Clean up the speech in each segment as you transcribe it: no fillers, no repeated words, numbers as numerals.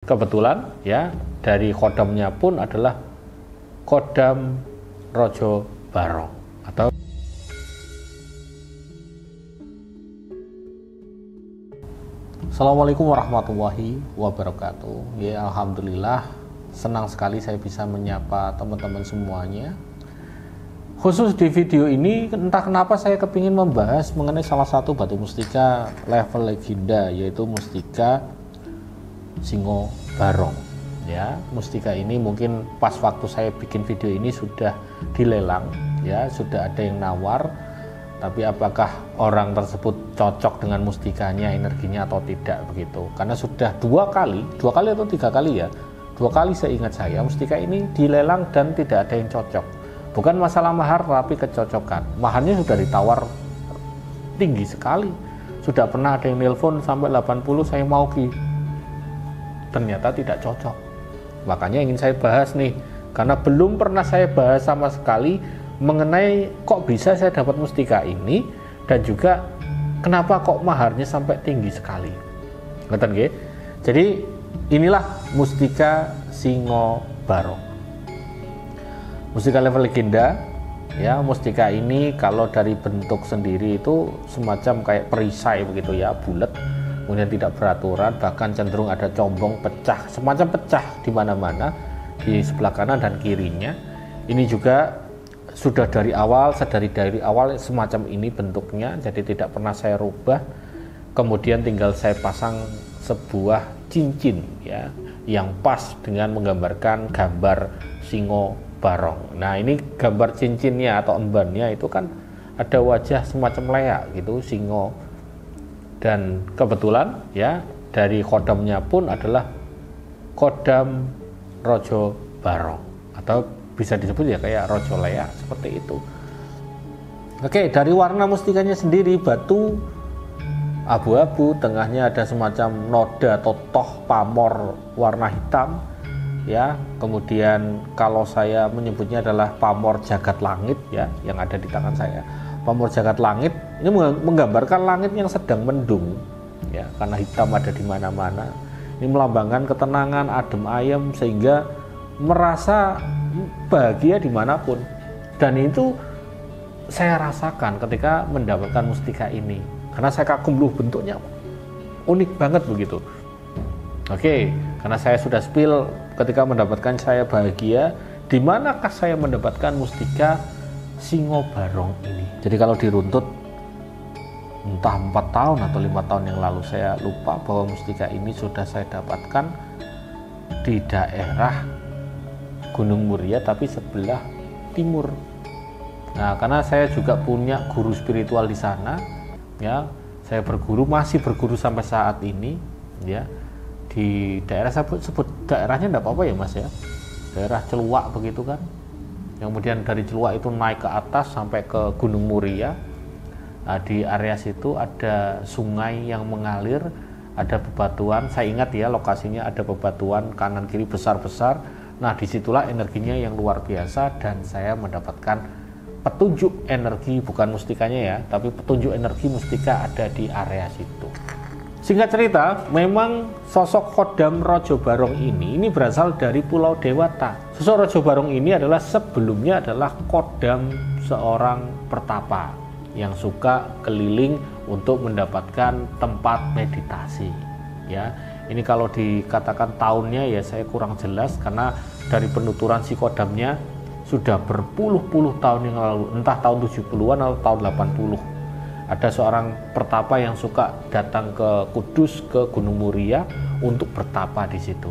Kebetulan ya dari kodamnya pun adalah kodam Rojo Barong atau Assalamualaikum warahmatullahi wabarakatuh. Ya, alhamdulillah senang sekali saya bisa menyapa teman-teman semuanya. Khusus di video ini entah kenapa saya kepingin membahas mengenai salah satu batu mustika level legenda, yaitu mustika Singo Barong. Ya, mustika ini mungkin pas waktu saya bikin video ini sudah dilelang, ya, sudah ada yang nawar. Tapi apakah orang tersebut cocok dengan mustikanya, energinya atau tidak begitu? Karena sudah dua kali atau tiga kali ya, dua kali seingat saya mustika ini dilelang dan tidak ada yang cocok. Bukan masalah mahar tapi kecocokan. Maharnya sudah ditawar tinggi sekali. Sudah pernah ada yang nelpon sampai 80 saya mau Ki. Ternyata tidak cocok. Makanya ingin saya bahas nih, karena belum pernah saya bahas sama sekali mengenai kok bisa saya dapat mustika ini, dan juga kenapa kok maharnya sampai tinggi sekali. Ngeten nggih? Jadi inilah mustika Singo Barong. Mustika level legenda, ya. Mustika ini kalau dari bentuk sendiri itu semacam kayak perisai begitu ya, bulat, kemudian tidak beraturan, bahkan cenderung ada combong pecah, semacam pecah di mana-mana di sebelah kanan dan kirinya. Ini juga sudah dari awal semacam ini bentuknya, jadi tidak pernah saya rubah. Kemudian tinggal saya pasang sebuah cincin ya, yang pas dengan menggambarkan gambar Singo Barong. Nah, ini gambar cincinnya atau embannya itu kan ada wajah semacam leak gitu, singo. Dan kebetulan ya dari kodamnya pun adalah kodam Rojo Barong, atau bisa disebut ya kayak Rojo Leak seperti itu. Oke, dari warna mustikanya sendiri batu abu-abu, tengahnya ada semacam noda atau toh pamor warna hitam ya. Kemudian kalau saya menyebutnya adalah pamor jagat langit ya, yang ada di tangan saya. Pamor jagat langit ini menggambarkan langit yang sedang mendung ya, karena hitam ada di mana-mana. Ini melambangkan ketenangan, adem ayem, sehingga merasa bahagia dimanapun. Dan itu saya rasakan ketika mendapatkan mustika ini, karena saya kagum loh, bentuknya unik banget begitu. Oke, karena saya sudah spill ketika mendapatkan saya bahagia. Di manakah saya mendapatkan mustika Singo Barong ini? Jadi kalau diruntut entah 4 tahun atau 5 tahun yang lalu, saya lupa, bahwa mustika ini sudah saya dapatkan di daerah Gunung Muria tapi sebelah timur. Nah, karena saya juga punya guru spiritual di sana ya, saya masih berguru sampai saat ini ya, di daerah, saya sebut daerahnya enggak apa-apa ya Mas ya, daerah Celuak begitu kan. Kemudian dari Celuak itu naik ke atas sampai ke Gunung Muria. Nah, di area situ ada sungai yang mengalir, ada bebatuan. Saya ingat ya lokasinya, ada bebatuan kanan kiri besar-besar. Nah, disitulah energinya yang luar biasa, dan saya mendapatkan petunjuk energi, bukan mustikanya ya, tapi petunjuk energi mustika ada di area situ. Singkat cerita, memang sosok kodam Rojo Barong ini berasal dari Pulau Dewata. Sosok Rojo Barong ini adalah sebelumnya adalah kodam seorang pertapa yang suka keliling untuk mendapatkan tempat meditasi ya. Ini kalau dikatakan tahunnya ya saya kurang jelas, karena dari penuturan si kodamnya sudah berpuluh-puluh tahun yang lalu, entah tahun 70-an atau tahun 80. Ada seorang pertapa yang suka datang ke Kudus, ke Gunung Muria untuk bertapa di situ.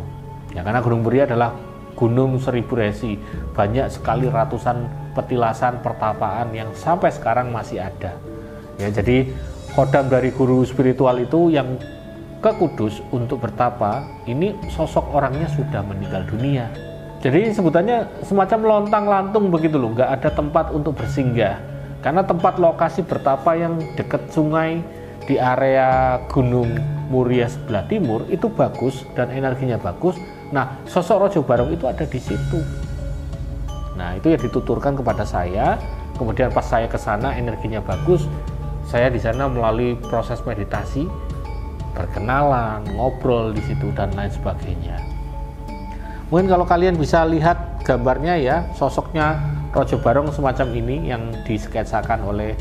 Ya, karena Gunung Muria adalah gunung seribu resi, banyak sekali ratusan petilasan pertapaan yang sampai sekarang masih ada. Ya, jadi kodam dari guru spiritual itu yang ke Kudus untuk bertapa, ini sosok orangnya sudah meninggal dunia. Jadi sebutannya semacam lontang-lantung begitu loh, nggak ada tempat untuk bersinggah. Karena tempat lokasi bertapa yang dekat sungai di area Gunung Muria sebelah timur itu bagus dan energinya bagus. Nah, sosok Rojo Barong itu ada di situ. Nah, itu yang dituturkan kepada saya. Kemudian pas saya ke sana energinya bagus. Saya di sana melalui proses meditasi, berkenalan, ngobrol di situ dan lain sebagainya. Mungkin kalau kalian bisa lihat gambarnya ya, sosoknya Raja Barong semacam ini yang disketsakan oleh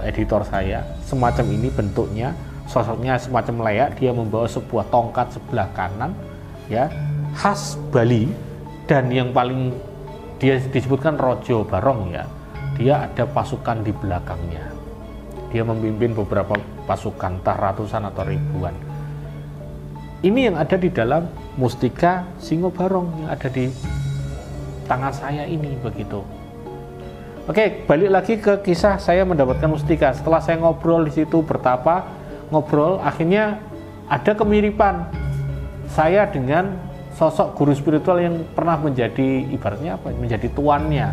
editor saya, semacam ini bentuknya, sosoknya semacam leak, dia membawa sebuah tongkat sebelah kanan ya, khas Bali, dan yang paling dia disebutkan Raja Barong ya, dia ada pasukan di belakangnya, dia memimpin beberapa pasukan, entah ratusan atau ribuan. Ini yang ada di dalam mustika Singo Barong yang ada di tangan saya ini, begitu. Oke, balik lagi ke kisah saya mendapatkan mustika. Setelah saya ngobrol di situ, bertapa, ngobrol, akhirnya ada kemiripan saya dengan sosok guru spiritual yang pernah menjadi, ibaratnya apa, menjadi tuannya.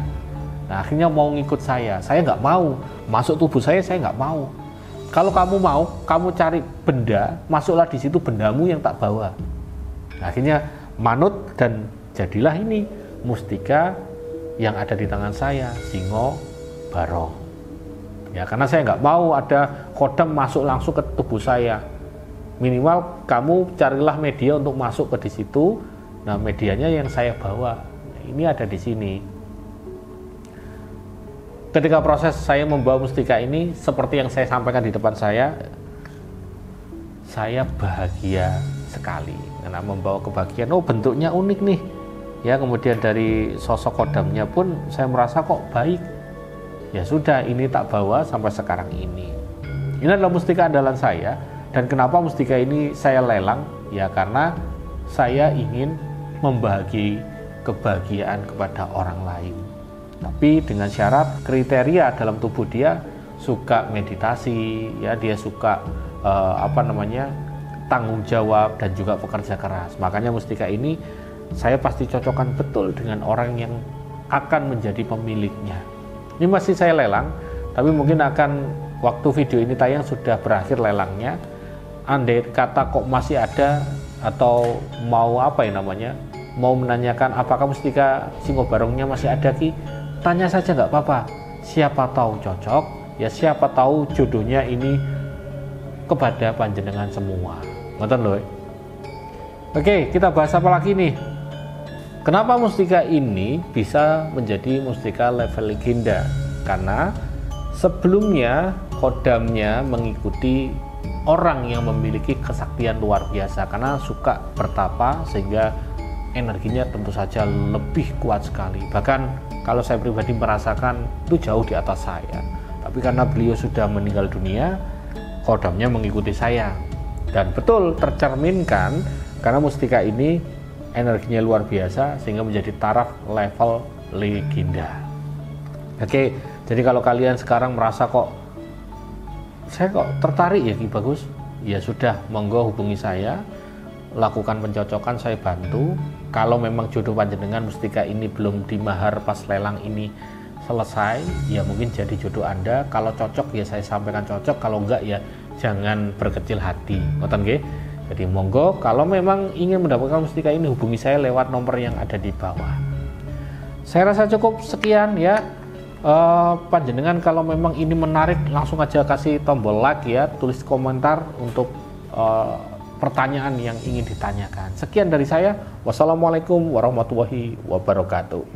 Nah, akhirnya mau ngikut saya nggak mau, masuk tubuh saya nggak mau. Kalau kamu mau, kamu cari benda, masuklah di situ bendamu yang tak bawa. Nah, akhirnya manut dan jadilah ini mustika yang ada di tangan saya, Singo Barong. Ya, karena saya nggak mau ada kodam masuk langsung ke tubuh saya. Minimal kamu carilah media untuk masuk ke di situ. Nah, medianya yang saya bawa. Ini ada di sini. Ketika proses saya membawa mustika ini, seperti yang saya sampaikan di depan saya bahagia sekali karena membawa kebahagiaan. Oh, bentuknya unik nih ya, kemudian dari sosok kodamnya pun saya merasa kok baik. Ya sudah, ini tak bawa sampai sekarang ini. Ini adalah mustika andalan saya, dan kenapa mustika ini saya lelang? Ya karena saya ingin membagi kebahagiaan kepada orang lain. Tapi dengan syarat kriteria dalam tubuh dia suka meditasi, ya dia suka tanggung jawab dan juga pekerja keras. Makanya mustika ini saya pasti cocokkan betul dengan orang yang akan menjadi pemiliknya. Ini masih saya lelang, tapi mungkin akan waktu video ini tayang sudah berakhir lelangnya. Andai kata kok masih ada atau mau mau menanyakan apakah mustika Singo Barongnya masih ada Ki, tanya saja nggak apa-apa. Siapa tahu cocok, ya siapa tahu jodohnya ini kepada panjenengan semua. Ngoten loh. Oke, kita bahas apa lagi nih? Kenapa mustika ini bisa menjadi mustika level legenda? Karena sebelumnya kodamnya mengikuti orang yang memiliki kesaktian luar biasa, karena suka bertapa sehingga energinya tentu saja lebih kuat sekali. Bahkan kalau saya pribadi merasakan itu jauh di atas saya. Tapi karena beliau sudah meninggal dunia, kodamnya mengikuti saya. Dan betul tercerminkan karena mustika ini energinya luar biasa sehingga menjadi taraf level legenda. Oke, jadi kalau kalian sekarang merasa saya tertarik ya Ki Bagus, ya sudah, monggo hubungi saya, lakukan pencocokan, saya bantu. Kalau memang jodoh panjenengan mustika ini belum dimahar pas lelang ini selesai, ya mungkin jadi jodoh Anda. Kalau cocok ya saya sampaikan cocok, kalau enggak ya jangan berkecil hati. Ngoten nggih? Jadi monggo kalau memang ingin mendapatkan mustika ini hubungi saya lewat nomor yang ada di bawah. Saya rasa cukup sekian ya. Panjenengan kalau memang ini menarik langsung aja kasih tombol like ya, tulis komentar untuk pertanyaan yang ingin ditanyakan. Sekian dari saya. Wassalamualaikum warahmatullahi wabarakatuh.